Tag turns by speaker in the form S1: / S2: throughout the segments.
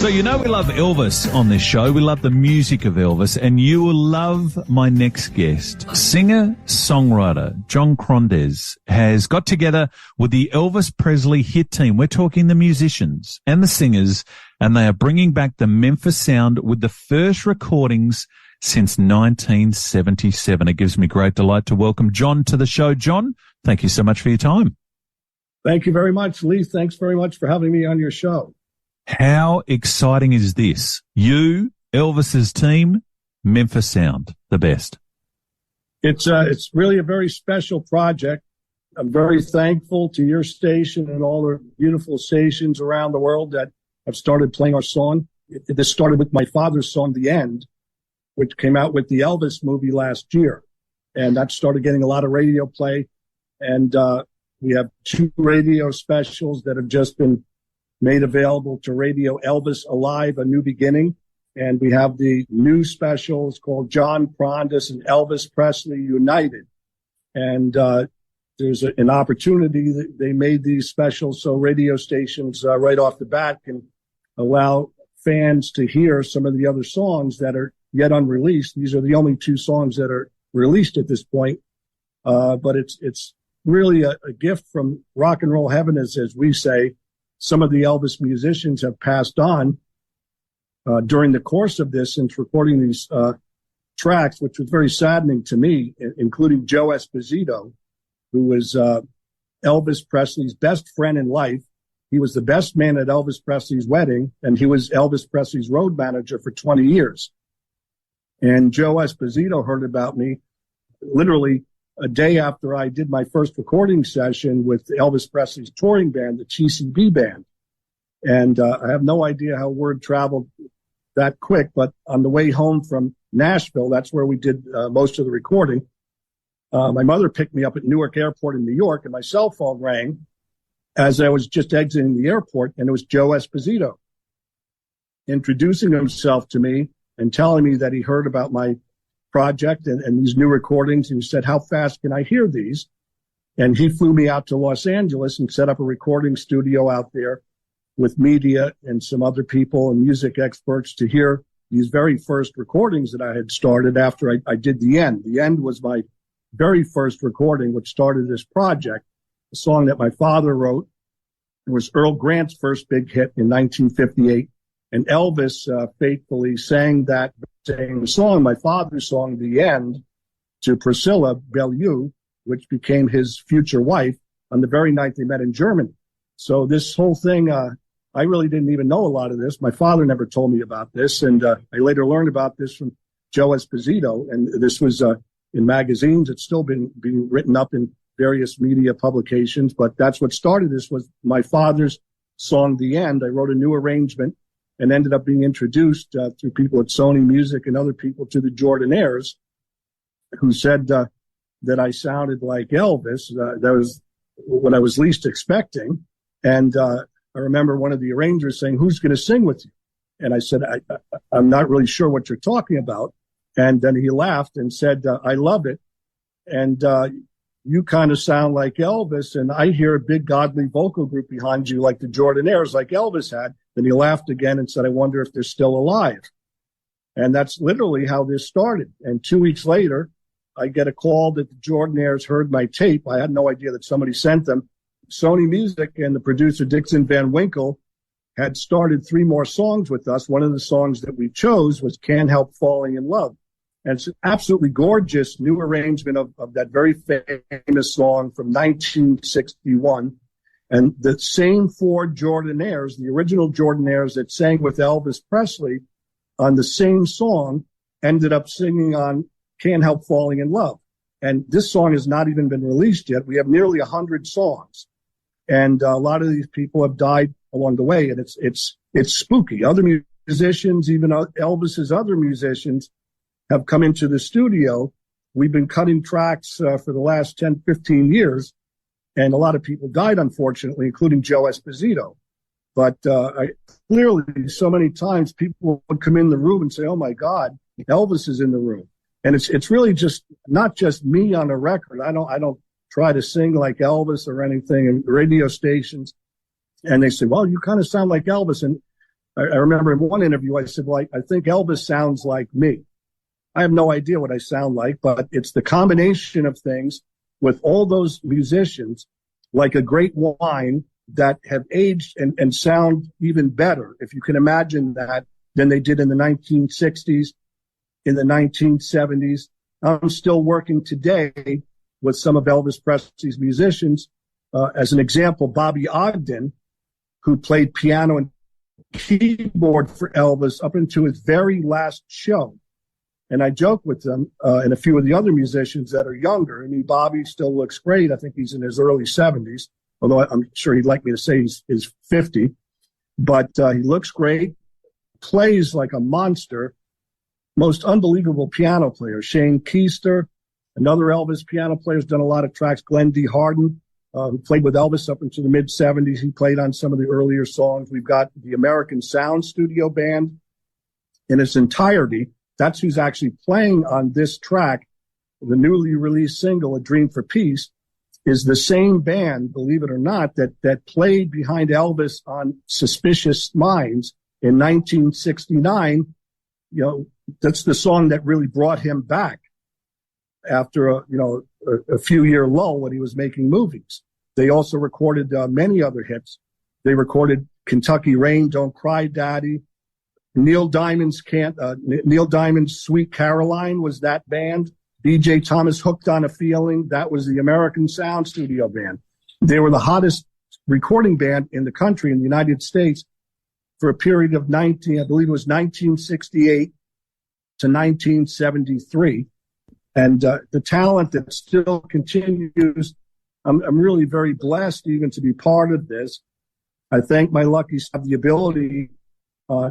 S1: So you know we love Elvis on this show. We love the music of Elvis, and you will love my next guest. Singer-songwriter John Krondes has got together with the Elvis Presley hit team. We're talking the musicians and the singers, and they are bringing back the Memphis sound with the first recordings since 1977. It gives me great delight to welcome John to the show. John, thank you so much for your time.
S2: Thank you very much, Leith. Thanks very much for having me on your show.
S1: How exciting is this? You, Elvis's team, Memphis sound, the best.
S2: It's really a very special project. I'm very thankful to your station and all the beautiful stations around the world that have started playing our song. This started with my father's song, The End, which came out with the Elvis movie last year. And that started getting a lot of radio play. And we have 2 radio specials that have just been made available to radio: Elvis Alive, A New Beginning. And we have the new specials called John Krondes and Elvis Presley United. And there's an opportunity that they made these specials so radio stations right off the bat can allow fans to hear some of the other songs that are yet unreleased. These are the only 2 songs that are released at this point. But it's really a gift from rock and roll heaven, as we say. Some of the Elvis musicians have passed on during the course of this since recording these tracks, which was very saddening to me, including Joe Esposito, who was Elvis Presley's best friend in life. He was the best man at Elvis Presley's wedding, and he was Elvis Presley's road manager for 20 years. And Joe Esposito heard about me literally a day after I did my first recording session with Elvis Presley's touring band, the TCB band. And I have no idea how word traveled that quick, but on the way home from Nashville, that's where we did most of the recording. My mother picked me up at Newark Airport in New York, and my cell phone rang as I was just exiting the airport, and it was Joe Esposito introducing himself to me and telling me that he heard about my project and these new recordings. And he said, "How fast can I hear these?" And he flew me out to Los Angeles and set up a recording studio out there with media and some other people and music experts to hear these very first recordings that I had started after I did The End. The End was my very first recording, which started this project, a song that my father wrote. It was Earl Grant's first big hit in 1958. And Elvis faithfully sang that same song, my father's song, The End, to Priscilla Bellew, which became his future wife, on the very night they met in Germany. So this whole thing, I really didn't even know a lot of this. My father never told me about this. And I later learned about this from Joe Esposito. And this was in magazines. It's still been being written up in various media publications. But that's what started this, was my father's song, The End. I wrote a new arrangement and ended up being introduced through people at Sony Music and other people to the Jordanaires, who said that I sounded like Elvis. That was what I was least expecting. And I remember one of the arrangers saying, "Who's going to sing with you?" And I said, I'm not really sure what you're talking about. And then he laughed and said, "I love it. And you kind of sound like Elvis, and I hear a big godly vocal group behind you like the Jordanaires, like Elvis had." Then he laughed again and said, "I wonder if they're still alive." And that's literally how this started. And 2 weeks later, I get a call that the Jordanaires heard my tape. I had no idea that somebody sent them. Sony Music and the producer Dixon Van Winkle had started 3 more songs with us. One of the songs that we chose was Can't Help Falling in Love. And it's an absolutely gorgeous new arrangement of that very famous song from 1961. And the same 4 Jordanaires, the original Jordanaires that sang with Elvis Presley on the same song, ended up singing on Can't Help Falling in Love. And this song has not even been released yet. We have nearly 100 songs. And a lot of these people have died along the way. And it's spooky. Other musicians, even Elvis's other musicians, have come into the studio. We've been cutting tracks for the last 10, 15 years. And a lot of people died, unfortunately, including Joe Esposito. But clearly, so many times people would come in the room and say, "Oh, my God, Elvis is in the room." And it's really just not just me on a record. I don't try to sing like Elvis or anything in radio stations. And they say, "Well, you kind of sound like Elvis." And I remember in one interview, I said, well, I think Elvis sounds like me. I have no idea what I sound like, but it's the combination of things with all those musicians, like a great wine, that have aged and sound even better, if you can imagine that, than they did in the 1960s, in the 1970s. I'm still working today with some of Elvis Presley's musicians. As an example, Bobby Ogden, who played piano and keyboard for Elvis up into his very last show. And I joke with them and a few of the other musicians that are younger. I mean, Bobby still looks great. I think he's in his early 70s, although I'm sure he'd like me to say he's 50. But he looks great, plays like a monster, most unbelievable piano player. Shane Keister, another Elvis piano player, has done a lot of tracks. Glenn D. Harden, who played with Elvis up into the mid-'70s. He played on some of the earlier songs. We've got the American Sound Studio Band in its entirety. That's who's actually playing on this track. The newly released single, A Dream for Peace, is the same band, believe it or not, that played behind Elvis on Suspicious Minds in 1969. You know, that's the song that really brought him back after a few-year lull when he was making movies. They also recorded many other hits. They recorded Kentucky Rain, Don't Cry Daddy. Neil Diamond's Sweet Caroline was that band. B.J. Thomas, Hooked on a Feeling, that was the American Sound Studio Band. They were the hottest recording band in the country, in the United States, for a period of 1968 to 1973. And the talent that still continues, I'm really very blessed even to be part of this. I thank my lucky to have the ability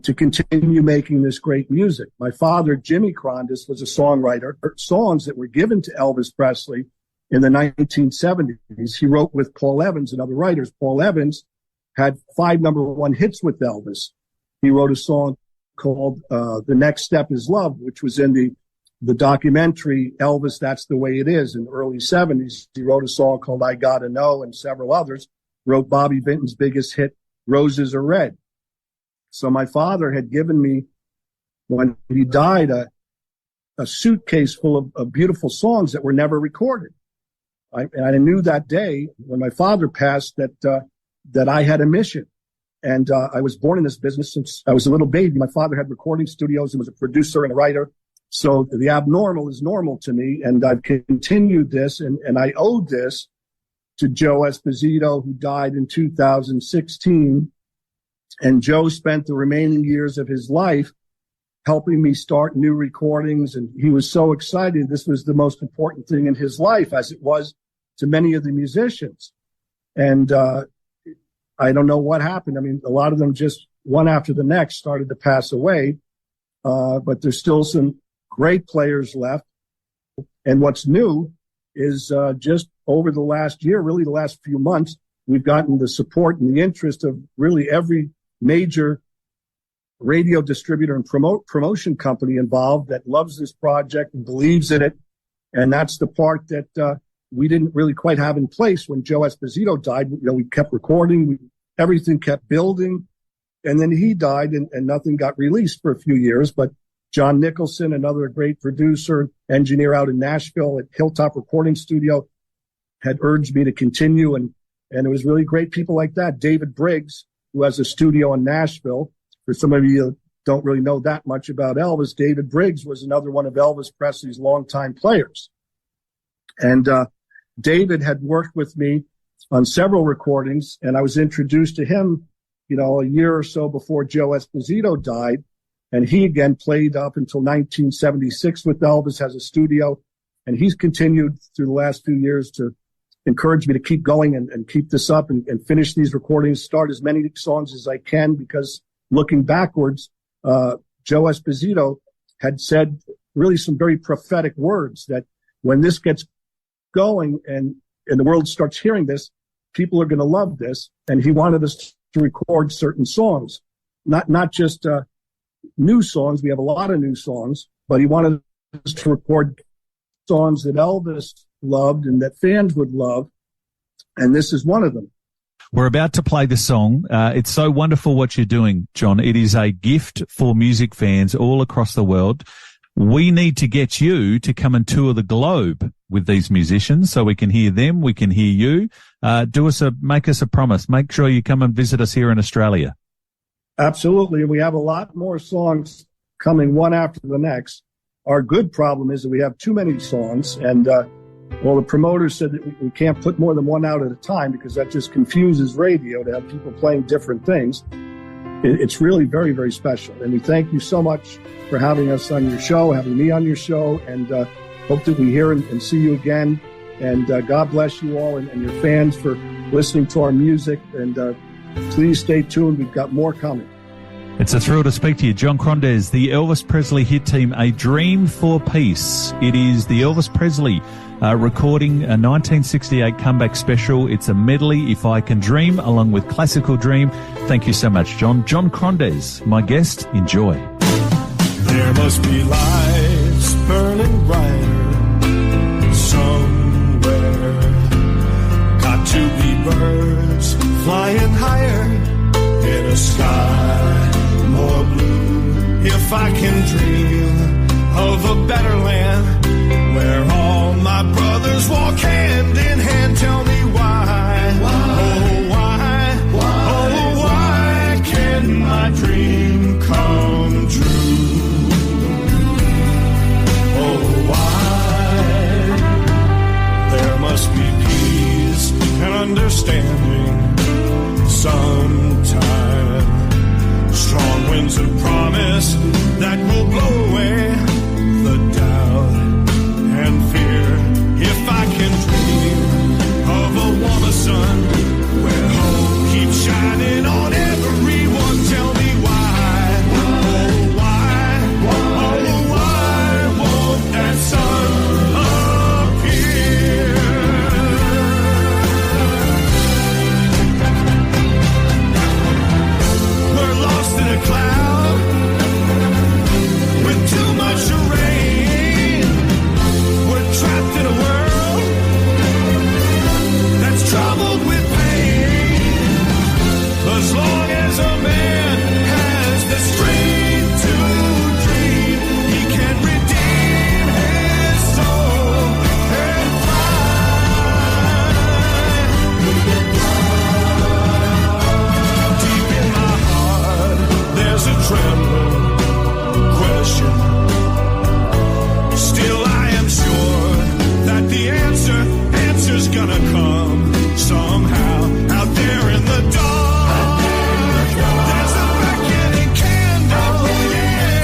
S2: to continue making this great music. My father, Jimmy Krondes, was a songwriter. Songs that were given to Elvis Presley in the 1970s, he wrote with Paul Evans and other writers. Paul Evans had 5 number-1 hits with Elvis. He wrote a song called The Next Step Is Love, which was in the documentary Elvis, That's the Way It Is, in the early 70s. He wrote a song called I Gotta Know, and several others. Wrote Bobby Vinton's biggest hit, Roses Are Red. So my father had given me, when he died, a suitcase full of beautiful songs that were never recorded. And I knew that day when my father passed that I had a mission. And I was born in this business since I was a little baby. My father had recording studios and was a producer and a writer. So the abnormal is normal to me. And I've continued this, and I owe this to Joe Esposito, who died in 2016. And Joe spent the remaining years of his life helping me start new recordings. And he was so excited. This was the most important thing in his life, as it was to many of the musicians. And I don't know what happened. I mean, a lot of them just one after the next started to pass away. But there's still some great players left. And what's new is just over the last year, really the last few months, we've gotten the support and the interest of really every major radio distributor and promotion company involved that loves this project and believes in it. And that's the part that we didn't really quite have in place when Joe Esposito died. You know, we kept recording, everything kept building, and then he died and nothing got released for a few years. But John Nicholson, another great producer, engineer out in Nashville at Hilltop Recording Studio, had urged me to continue. And it was really great people like that. David Briggs, who has a studio in Nashville. For some of you who don't really know that much about Elvis, David Briggs was another one of Elvis Presley's longtime players. And David had worked with me on several recordings, and I was introduced to him, a year or so before Joe Esposito died. And he again played up until 1976 with Elvis, has a studio, and he's continued through the last few years to encourage me to keep going and keep this up and finish these recordings, start as many songs as I can, because looking backwards, Joe Esposito had said really some very prophetic words that when this gets going and the world starts hearing this, people are going to love this. And he wanted us to record certain songs, not just new songs. We have a lot of new songs, but he wanted us to record songs that Elvis loved and that fans would love. And this is one of them.
S1: We're about to play the song. It's so wonderful what you're doing, John. It is a gift for music fans all across the world. We need to get you to come and tour the globe with these musicians so we can hear them, we can hear you. Make us a promise. Make sure you come and visit us here in Australia.
S2: Absolutely. We have a lot more songs coming one after the next. Our good problem is that we have too many songs, and the promoters said that we can't put more than one out at a time because that just confuses radio to have people playing different things. It's really very, very special. And we thank you so much for having us on your show, having me on your show, and hope that we hear and see you again. And God bless you all and your fans for listening to our music. And please stay tuned. We've got more coming.
S1: It's a thrill to speak to you. John Krondes, the Elvis Presley hit team, A Dream for Peace. It is the Elvis Presley recording a 1968 comeback special. It's a medley, If I Can Dream, along with Classical Dream. Thank you so much, John. John Krondes, my guest. Enjoy.
S3: There must be lights burning brighter somewhere. Got to be birds flying higher in a sky more blue. If I can dream of a better land where all my brothers walk hand in hand, tell me why? Oh, why? Oh, why can't my dream come true? Oh, why? There must be peace and understanding sometime. Strong winds of promise that will blow away the doubt and fear. If I can dream of a warmer sun where hope keeps shining on everyone, tell me why? Oh, why? Oh, why won't that sun appear? We're lost in a cloud with too much rain. We're trapped in a world that's troubled with pain. As long as a man has the strength to dream, he can redeem his soul and fly. Deep in my heart, there's a trembling question. Still I am sure that the answer's gonna come somehow out there in the dark. There's a beckoning candle, yeah.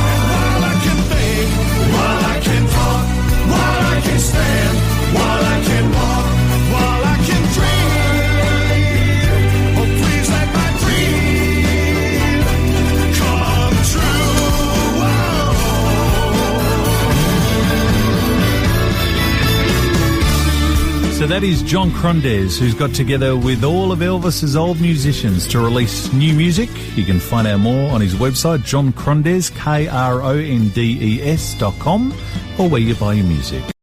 S3: And while I can think, while I can talk, while I can stand, while I can walk, while I can dream, oh please let my dream come true.
S1: So that is John Krondes, who's got together with all of Elvis's old musicians to release new music. You can find out more on his website, John Krondes, KRONDES.com, or where you buy your music.